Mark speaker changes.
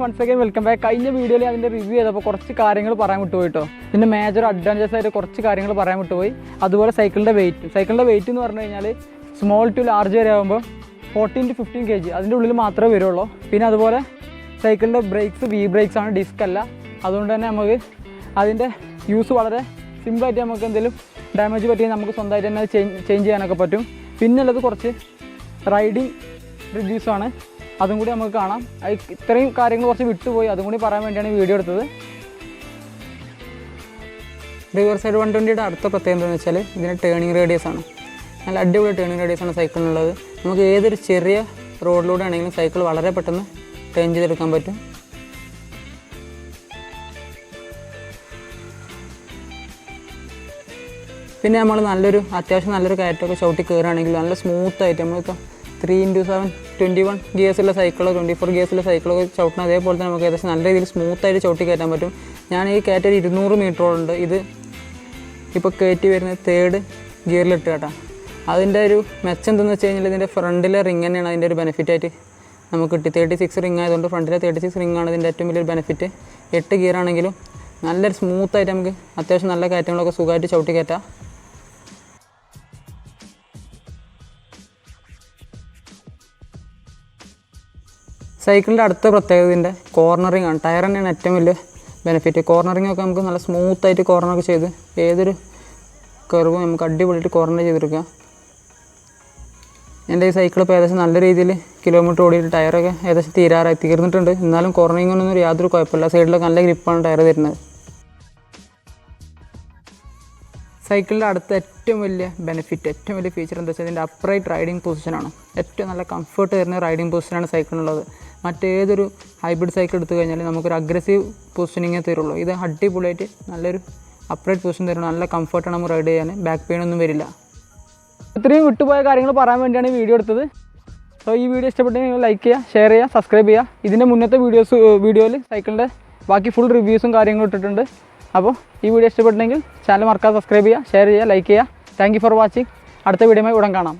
Speaker 1: Once again welcome back. കഴിഞ്ഞ വീഡിയോയിൽ അതിൻ്റെ റിവ്യൂ ചെയ്തപ്പോൾ കുറച്ച് കാര്യങ്ങൾ പറയാൻ വിട്ടുപോയി കേട്ടോ. ഇതിൻ്റെ മേജർ അഡ്വാൻറ്റേജസ് ആയിട്ട് കുറച്ച് കാര്യങ്ങൾ പറയാൻ വിട്ടുപോയി. അതുപോലെ സൈക്കിളിൻ്റെ വെയിറ്റ് എന്ന് പറഞ്ഞു കഴിഞ്ഞാൽ സ്മോൾ ടു ലാർജ് വരെ ആകുമ്പോൾ 14 to 15 kg അതിൻ്റെ ഉള്ളിൽ മാത്രമേ വരുള്ളൂ. പിന്നെ അതുപോലെ സൈക്കിളിൻ്റെ ബ്രേക്സ് ബ്രേക്സ് ആണ്, ഡിസ്ക് അല്ല. അതുകൊണ്ട് തന്നെ നമുക്ക് അതിൻ്റെ യൂസ് വളരെ സിമ്പിളായിട്ട് നമുക്ക് എന്തെങ്കിലും ഡാമേജ് പറ്റിയാൽ നമുക്ക് സ്വന്തമായിട്ട് തന്നെ ചേഞ്ച് ചെയ്യാനൊക്കെ പറ്റും. പിന്നെ ഉള്ളത് കുറച്ച് റൈഡിങ് റിവ്യൂസാണ്, അതും കൂടി നമുക്ക് കാണാം. ഇത്രയും കാര്യങ്ങൾ കുറച്ച് വിട്ടുപോയി, അതും കൂടി പറയാൻ വേണ്ടിയാണ് വീഡിയോ എടുത്തത്. റിവേഴ്സൈഡ് 120യുടെ അടുത്ത പ്രത്യേകത എന്താണെന്ന് വെച്ചാൽ ഇതിന് ടേണിങ് റേഡിയസ് ആണ്. നല്ല അടിപൊളി ടേണിങ് റേഡിയസ് ആണ് സൈക്കിളിനുള്ളത്. നമുക്ക് ഏതൊരു ചെറിയ റോഡിലൂടെ ആണെങ്കിലും സൈക്കിൾ വളരെ പെട്ടെന്ന് ടേൺ ചെയ്തെടുക്കാൻ പറ്റും. പിന്നെ നമ്മൾ അത്യാവശ്യം നല്ലൊരു കയറ്റമൊക്കെ ചവിട്ടി കയറുകയാണെങ്കിൽ നല്ല സ്മൂത്തായിട്ട് നമ്മളിപ്പോൾ 3x7 21 ഗിയേഴ്സുള്ള സൈക്കിളോ 24 ഗിയേഴ്സുള്ള സൈക്കിളൊക്കെ ചവിട്ടണം. അതേപോലെ തന്നെ നമുക്ക് ഏകദേശം നല്ല രീതിയിൽ സ്മൂത്തായിട്ട് ചവിട്ടി കയറ്റാൻ പറ്റും. ഞാൻ ഈ കയറ്റം 200 മീറ്ററോളുണ്ട്. ഇത് ഇപ്പോൾ കയറ്റി വരുന്നത് 3rd ഗിയറിലിട്ട് കേട്ടോ. അതിൻ്റെ ഒരു മെച്ചം എന്തെന്ന് വെച്ച് കഴിഞ്ഞാൽ ഇതിൻ്റെ ഫ്രണ്ടിലെ റിങ് തന്നെയാണ് അതിൻ്റെ ഒരു ബെനിഫിറ്റായിട്ട് നമുക്ക് കിട്ടി. 36 റിങ് ആയതുകൊണ്ട് ഫ്രണ്ടിലെ 36 റിങ്ങാണ് ഇതിൻ്റെ ഏറ്റവും വലിയൊരു ബെനിഫിറ്റ്. 8 ഗിയറാണെങ്കിലും നല്ലൊരു സ്മൂത്തായിട്ട് നമുക്ക് അത്യാവശ്യം നല്ല കയറ്റങ്ങളൊക്കെ സുഖമായിട്ട് ചവിട്ടി കയറ്റാം. സൈക്കിളിൻ്റെ അടുത്ത പ്രത്യേകത ഇതിൻ്റെ കോർണറിങ് ആണ്. ടയർ തന്നെയാണ് ഏറ്റവും വലിയ ബെനിഫിറ്റ്. കോർണറിങ്ങൊക്കെ നമുക്ക് നല്ല സ്മൂത്തായിട്ട് കോർണറൊക്കെ ചെയ്ത് ഏതൊരു കർവും നമുക്ക് അടിപൊളിയായിട്ട് കോർണർ ചെയ്തെടുക്കാം. എൻ്റെ ഈ സൈക്കിൾ ഇപ്പോൾ ഏകദേശം നല്ല രീതിയിൽ കിലോമീറ്റർ ഓടിയിട്ട് ടയറൊക്കെ ഏകദേശം തീർന്നിട്ടുണ്ട്. എന്നാലും കോർണറിങ്ങൊന്നും യാതൊരു കുഴപ്പമില്ല. സൈഡിലൊക്കെ നല്ല ഗ്രിപ്പാണ് ടയർ തരുന്നത്. സൈക്കിളിൻ്റെ അടുത്ത ഏറ്റവും വലിയ ബെനിഫിറ്റ്, ഏറ്റവും വലിയ ഫീച്ചർ എന്താ വെച്ചാൽ ഇതിൻ്റെ അപ്രൈറ്റ് റൈഡിങ് പൊസിഷനാണ്. ഏറ്റവും നല്ല കംഫർട്ട് തരുന്ന റൈഡിങ് പൊസിഷനാണ് സൈക്കിളിനുള്ളത്. മറ്റേതൊരു ഹൈബ്രിഡ് സൈക്കിൾ എടുത്തു കഴിഞ്ഞാൽ നമുക്കൊരു അഗ്രസീവ് പൊസിഷനിങ്ങേ തരുള്ളൂ. ഇത് അടിപൊളിയായിട്ട് നല്ലൊരു അപ്രൈറ്റ് പൊസിഷൻ തരുന്നു. നല്ല കംഫർട്ടാണ് നമുക്ക് റൈഡ് ചെയ്യാൻ. ബാക്ക് പെയിൻ ഒന്നും വരില്ല. ഇത്രയും വിട്ടുപോയ കാര്യങ്ങൾ പറയാൻ വേണ്ടിയാണ് ഈ വീഡിയോ എടുത്തത്. സോ ഈ വീഡിയോ ഇഷ്ടപ്പെട്ടെങ്കിൽ നിങ്ങൾ ലൈക്ക് ചെയ്യുക, ഷെയർ ചെയ്യുക, സബ്സ്ക്രൈബ് ചെയ്യുക. ഇതിൻ്റെ മുന്നത്തെ വീഡിയോയിൽ സൈക്കിളിൻ്റെ ബാക്കി ഫുൾ റിവ്യൂസും കാര്യങ്ങളും ഇട്ടിട്ടുണ്ട്. അപ്പോൾ ഈ വീഡിയോ ഇഷ്ടപ്പെട്ടെങ്കിൽ ചാനൽ മറക്കാതെ സബ്സ്ക്രൈബ് ചെയ്യുക, ഷെയർ ചെയ്യുക, ലൈക്ക് ചെയ്യുക. Thank you for watching. അടുത്ത വീഡിയോയുമായി ഉടൻ കാണാം.